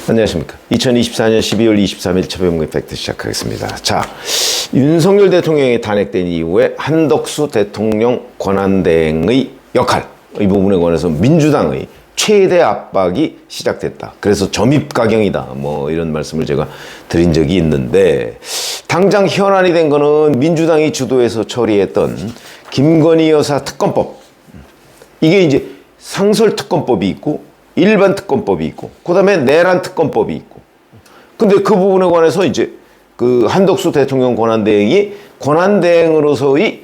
안녕하십니까. 2024년 12월 23일 최병근 팩트 시작하겠습니다. 자, 윤석열 대통령이 탄핵된 이후에 한덕수 대통령 권한대행의 역할, 이 부분에 관해서 민주당의 최대 압박이 시작됐다. 그래서 점입가경이다. 뭐 이런 말씀을 제가 드린 적이 있는데, 당장 현안이 된 거는 민주당이 주도해서 처리했던 김건희 여사 특검법. 이게 이제 상설특검법이 있고 일반 특검법이 있고, 그 다음에 내란 특검법이 있고. 근데 그 부분에 관해서 이제 그 한덕수 대통령 권한대행이 권한대행으로서의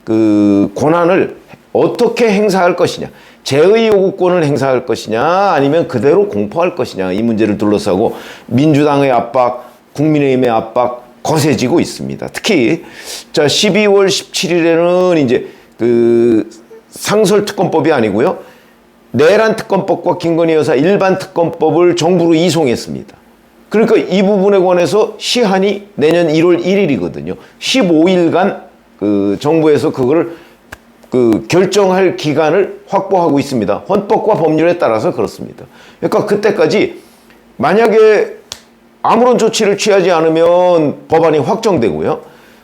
그 권한을 어떻게 행사할 것이냐, 제의 요구권을 행사할 것이냐, 아니면 그대로 공포할 것이냐, 이 문제를 둘러싸고 민주당의 압박, 국민의힘의 압박 거세지고 있습니다. 특히 자 12월 17일에는 이제 그 상설특검법이 아니고요, 내란 특검법과 김건희 여사 일반 특검법을 정부로 이송했습니다. 그러니까 이 부분에 관해서 시한이 내년 1월 1일이거든요. 15일간 그 정부에서 그거를 그 결정할 기간을 확보하고 있습니다. 헌법과 법률에 따라서 그렇습니다. 그러니까 그때까지 만약에 아무런 조치를 취하지 않으면 법안이 확정되고요.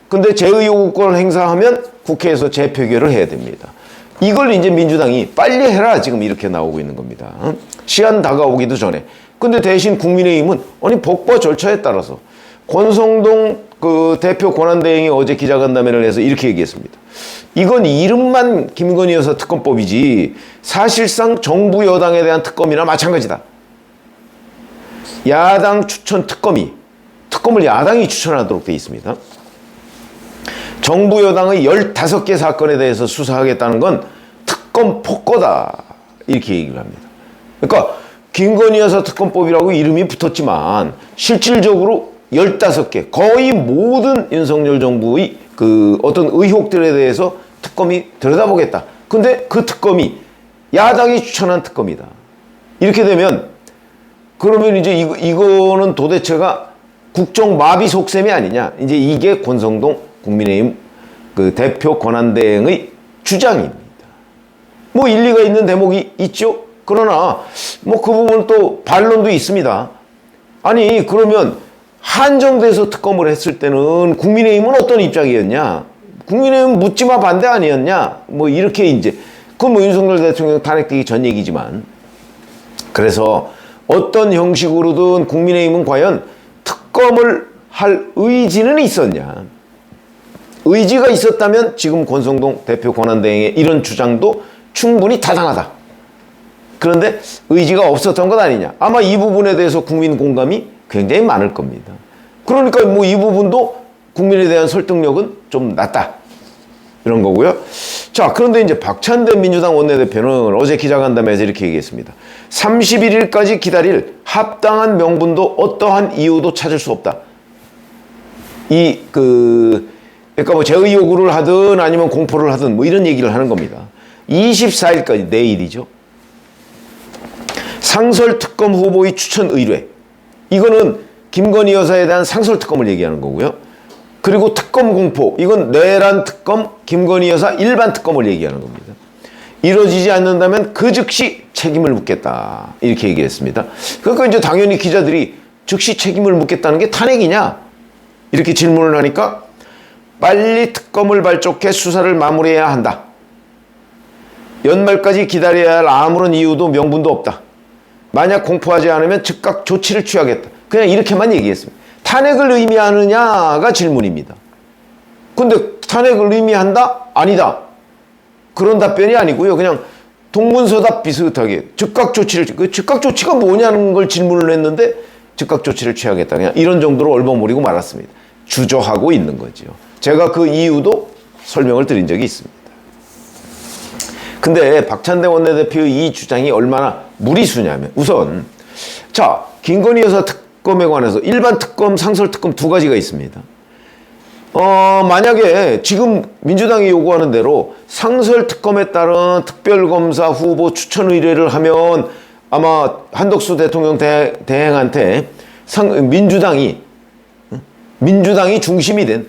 근데 제의 요구권을 행사하면 국회에서 재표결을 해야 됩니다. 이걸 이제 민주당이 빨리 해라 지금 이렇게 나오고 있는 겁니다. 시한 다가오기도 전에. 근데 대신 국민의힘은 아니 법과 절차에 따라서 권성동 그 대표 권한대행이 어제 기자간담회를 해서 이렇게 얘기했습니다. 이건 이름만 김건희 여사 특검법이지 사실상 정부 여당에 대한 특검이나 마찬가지다. 야당 추천 특검을 야당이 추천하도록 되어 있습니다. 정부 여당의 15개 사건에 대해서 수사하겠다는 건 특검 폭거다. 이렇게 얘기를 합니다. 그러니까 김건희 여사 특검법이라고 이름이 붙었지만 실질적으로 15개, 거의 모든 윤석열 정부의 그 어떤 의혹들에 대해서 특검이 들여다보겠다. 근데 그 특검이 야당이 추천한 특검이다. 이렇게 되면 그러면 이제 이거는 도대체가 국정 마비 속셈이 아니냐. 이제 이게 권성동 국민의힘 그 대표 권한대행의 주장입니다. 뭐 일리가 있는 대목이 있죠. 그러나 뭐 그 부분은 또 반론도 있습니다. 아니 그러면 한정돼서 특검을 했을 때는 국민의힘은 어떤 입장이었냐? 국민의힘은 묻지마 반대 아니었냐? 뭐 이렇게 이제 그건 뭐 윤석열 대통령 탄핵되기 전 얘기지만, 그래서 어떤 형식으로든 국민의힘은 과연 특검을 할 의지는 있었냐? 의지가 있었다면 지금 권성동 대표 권한대행의 이런 주장도 충분히 타당하다. 그런데 의지가 없었던 것 아니냐? 아마 이 부분에 대해서 국민 공감이 굉장히 많을 겁니다. 그러니까 뭐 이 부분도 국민에 대한 설득력은 좀 낮다. 이런 거고요. 자, 그런데 이제 박찬대 민주당 원내대표는 어제 기자간담회에서 이렇게 얘기했습니다. 31일까지 기다릴 합당한 명분도 어떠한 이유도 찾을 수 없다. 그러니까 뭐 제의 요구를 하든 아니면 공포를 하든 뭐 이런 얘기를 하는 겁니다. 24일까지 내일이죠. 상설특검 후보의 추천 의뢰. 이거는 김건희 여사에 대한 상설특검을 얘기하는 거고요. 그리고 특검 공포. 이건 내란 특검, 김건희 여사 일반 특검을 얘기하는 겁니다. 이루어지지 않는다면 그 즉시 책임을 묻겠다. 이렇게 얘기했습니다. 그러니까 이제 당연히 기자들이 즉시 책임을 묻겠다는 게 탄핵이냐? 이렇게 질문을 하니까 빨리 특검을 발족해 수사를 마무리해야 한다. 연말까지 기다려야 할 아무런 이유도 명분도 없다. 만약 공포하지 않으면 즉각 조치를 취하겠다. 그냥 이렇게만 얘기했습니다. 탄핵을 의미하느냐가 질문입니다. 근데 탄핵을 의미한다? 아니다. 그런 답변이 아니고요. 그냥 동문서답 비슷하게 즉각 조치를, 그 즉각 조치가 뭐냐는 걸 질문을 했는데 즉각 조치를 취하겠다. 그냥 이런 정도로 얼버무리고 말았습니다. 주저하고 있는 거죠. 제가 그 이유도 설명을 드린 적이 있습니다. 근데 박찬대 원내대표의 이 주장이 얼마나 무리수냐면, 우선 자, 김건희 여사 특검에 관해서 일반 특검, 상설 특검 두 가지가 있습니다. 만약에 지금 민주당이 요구하는 대로 상설 특검에 따른 특별검사 후보 추천 의뢰를 하면 아마 한덕수 대통령 대행한테 민주당이 중심이 된,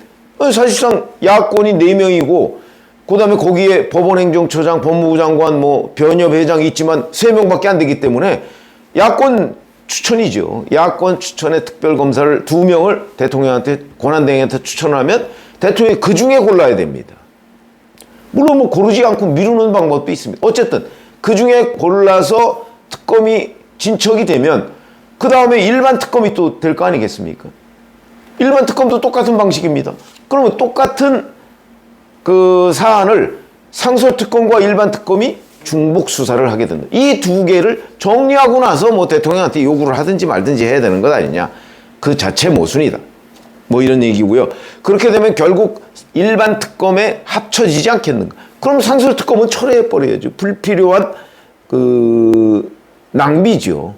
사실상 야권이 4명이고 그 다음에 거기에 법원행정처장, 법무부 장관, 뭐 변협회장이 있지만 3명밖에 안 되기 때문에 야권 추천이죠. 야권 추천의 특별검사를 2명을 대통령한테, 권한대행한테 추천하면 대통령이 그 중에 골라야 됩니다. 물론 뭐 고르지 않고 미루는 방법도 있습니다. 어쨌든 그 중에 골라서 특검이 진척이 되면 그 다음에 일반 특검이 또 될 거 아니겠습니까? 일반 특검도 똑같은 방식입니다. 그러면 똑같은 그 사안을 상설특검과 일반 특검이 중복 수사를 하게 된다. 이 두 개를 정리하고 나서 뭐 대통령한테 요구를 하든지 말든지 해야 되는 것 아니냐. 그 자체 모순이다. 뭐 이런 얘기고요. 그렇게 되면 결국 일반 특검에 합쳐지지 않겠는가. 그럼 상설특검은 철회해버려야죠. 불필요한 그 낭비죠.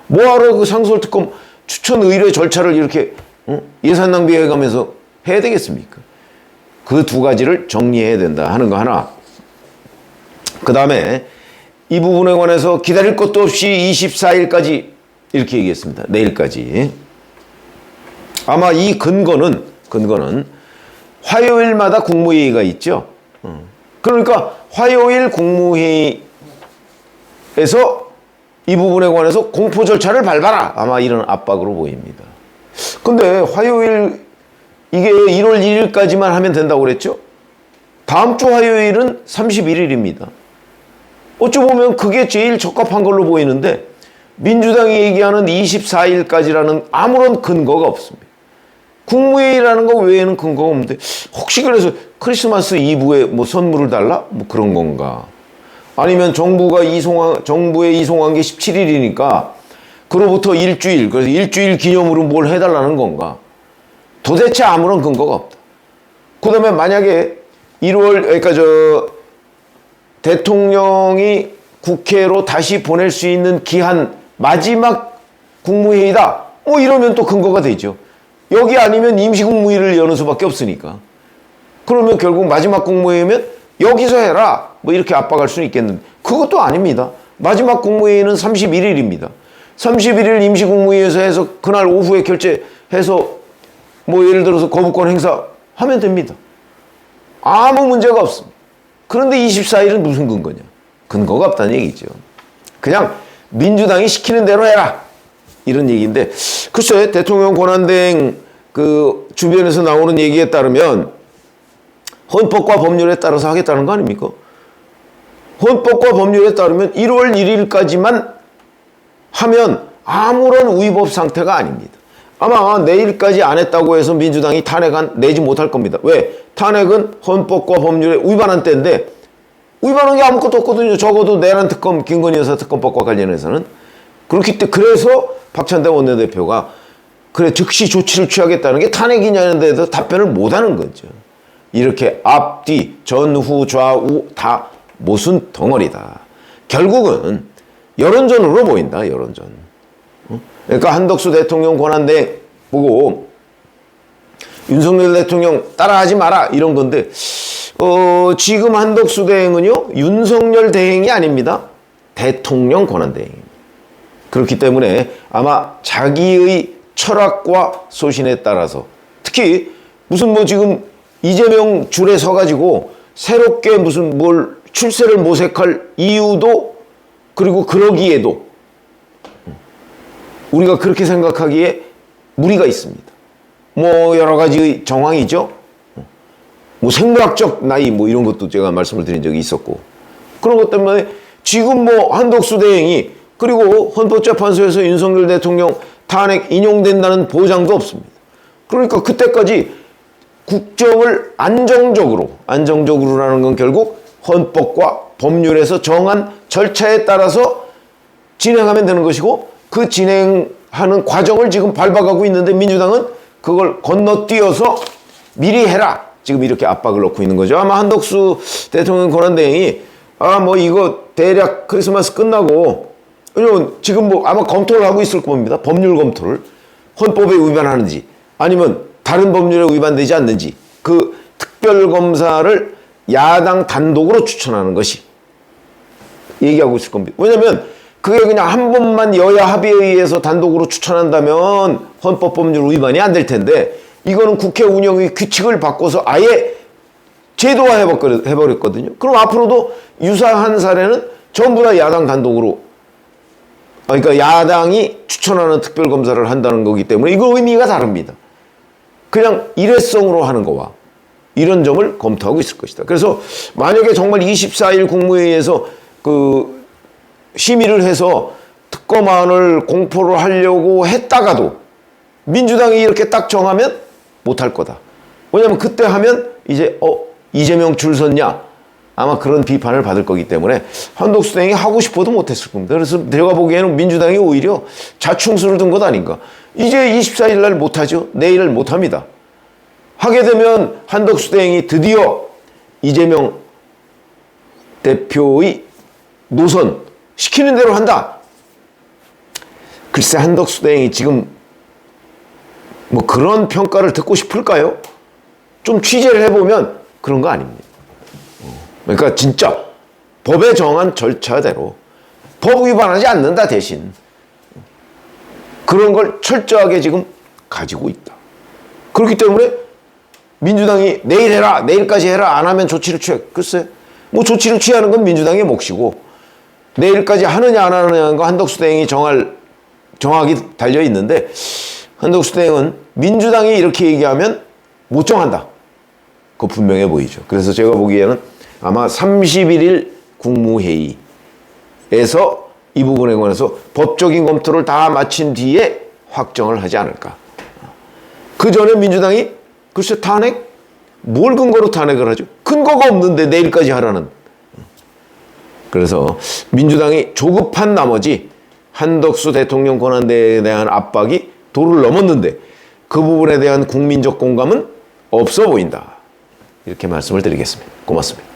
뭐하러 그 상설특검 추천 의뢰 절차를 이렇게 예산 낭비해가면서 해야 되겠습니까? 그 두 가지를 정리해야 된다 하는 거 하나. 그 다음에 이 부분에 관해서 기다릴 것도 없이 24일까지 이렇게 얘기했습니다. 내일까지. 아마 이 근거는 화요일마다 국무회의가 있죠. 그러니까 화요일 국무회의에서 이 부분에 관해서 공포 절차를 밟아라. 아마 이런 압박으로 보입니다. 근데 화요일 이게 1월 1일까지만 하면 된다고 그랬죠? 다음 주 화요일은 31일입니다. 어찌 보면 그게 제일 적합한 걸로 보이는데 민주당이 얘기하는 24일까지라는 아무런 근거가 없습니다. 국무회의라는 거 외에는 근거가 없는데 혹시 그래서 크리스마스 이브에 뭐 선물을 달라? 뭐 그런 건가? 아니면 정부의 이송한 게 17일이니까 그로부터 일주일, 그래서 일주일 기념으로 뭘 해달라는 건가? 도대체 아무런 근거가 없다. 그 다음에 만약에 그러니까 대통령이 국회로 다시 보낼 수 있는 기한 마지막 국무회의다. 뭐 이러면 또 근거가 되죠. 여기 아니면 임시국무회의를 여는 수밖에 없으니까. 그러면 결국 마지막 국무회의면 여기서 해라. 뭐 이렇게 압박할 수는 있겠는데 그것도 아닙니다. 마지막 국무회의는 31일입니다. 31일 임시국무회의에서 해서 그날 오후에 결재해서 뭐 예를 들어서 거부권 행사하면 됩니다. 아무 문제가 없습니다. 그런데 24일은 무슨 근거냐? 근거가 없다는 얘기죠. 그냥 민주당이 시키는 대로 해라. 이런 얘기인데 글쎄 대통령 권한대행 그 주변에서 나오는 얘기에 따르면 헌법과 법률에 따라서 하겠다는 거 아닙니까? 헌법과 법률에 따르면 1월 1일까지만 하면 아무런 위법 상태가 아닙니다. 아마 내일까지 안 했다고 해서 민주당이 탄핵안 내지 못할 겁니다. 왜? 탄핵은 헌법과 법률에 위반한 때인데 위반한 게 아무것도 없거든요. 적어도 내란 특검, 김건희 여사 특검법과 관련해서는. 그렇기 때문에 그래서 박찬대 원내대표가 그래 즉시 조치를 취하겠다는 게 탄핵이냐는 데도 답변을 못하는 거죠. 이렇게 앞뒤, 전후, 좌우 다 모순 덩어리다. 결국은 여론전으로 보인다. 여론전. 그러니까 한덕수 대통령 권한대행 보고 윤석열 대통령 따라하지 마라 이런 건데 지금 한덕수 대행은요 윤석열 대행이 아닙니다. 대통령 권한대행입니다. 그렇기 때문에 아마 자기의 철학과 소신에 따라서 특히 무슨 뭐 지금 이재명 줄에 서가지고 새롭게 무슨 뭘 출세를 모색할 이유도 그리고 그러기에도 우리가 그렇게 생각하기에 무리가 있습니다. 뭐 여러 가지 정황이죠. 뭐 생물학적 나이 뭐 이런 것도 제가 말씀을 드린 적이 있었고 그런 것 때문에 지금 뭐 한덕수 대행이 그리고 헌법재판소에서 윤석열 대통령 탄핵 인용된다는 보장도 없습니다. 그러니까 그때까지 국정을 안정적으로라는 건 결국 헌법과 법률에서 정한 절차에 따라서 진행하면 되는 것이고 그 진행하는 과정을 지금 밟아가고 있는데 민주당은 그걸 건너뛰어서 미리 해라. 지금 이렇게 압박을 넣고 있는 거죠. 아마 한덕수 대통령 권한대행이 뭐 이거 대략 크리스마스 끝나고 지금 뭐 아마 검토를 하고 있을 겁니다. 법률 검토를. 헌법에 위반하는지 아니면 다른 법률에 위반되지 않는지 그 특별검사를 야당 단독으로 추천하는 것이 얘기하고 있을 겁니다. 왜냐하면 그게 그냥 한 번만 여야 합의에 의해서 단독으로 추천한다면 헌법 법률 위반이 안 될 텐데 이거는 국회 운영의 규칙을 바꿔서 아예 제도화 해버렸거든요. 그럼 앞으로도 유사한 사례는 전부 다 야당 단독으로, 그러니까 야당이 추천하는 특별검사를 한다는 거기 때문에 이거 의미가 다릅니다. 그냥 일회성으로 하는 거와 이런 점을 검토하고 있을 것이다. 그래서 만약에 정말 24일 국무회의에서 그 심의를 해서 특검안을 공포를 하려고 했다가도 민주당이 이렇게 딱 정하면 못할 거다. 왜냐하면 그때 하면 이제 이재명 줄 섰냐? 아마 그런 비판을 받을 거기 때문에 한덕수 대행이 하고 싶어도 못했을 겁니다. 그래서 제가 보기에는 민주당이 오히려 자충수를 둔 것 아닌가. 이제 24일 날 못하죠. 내일을 못합니다. 하게 되면 한덕수 대행이 드디어 이재명 대표의 노선 시키는 대로 한다. 글쎄 한덕수 대행이 지금 뭐 그런 평가를 듣고 싶을까요? 좀 취재를 해보면 그런 거 아닙니다. 그러니까 진짜 법에 정한 절차대로 법 위반하지 않는다 대신 그런 걸 철저하게 지금 가지고 있다. 그렇기 때문에 민주당이 내일 해라, 내일까지 해라, 안 하면 조치를 취해. 글쎄, 뭐 조치를 취하는 건 민주당의 몫이고 내일까지 하느냐 안 하느냐는 거 한덕수 대행이 정하기 달려 있는데 한덕수 대행은 민주당이 이렇게 얘기하면 못 정한다. 그거 분명해 보이죠. 그래서 제가 보기에는 아마 31일 국무회의에서 이 부분에 관해서 법적인 검토를 다 마친 뒤에 확정을 하지 않을까. 그 전에 민주당이 글쎄 탄핵? 뭘 근거로 탄핵을 하죠? 근거가 없는데 내일까지 하라는. 그래서 민주당이 조급한 나머지 한덕수 대통령 권한대행에 대한 압박이 도를 넘었는데 그 부분에 대한 국민적 공감은 없어 보인다. 이렇게 말씀을 드리겠습니다. 고맙습니다.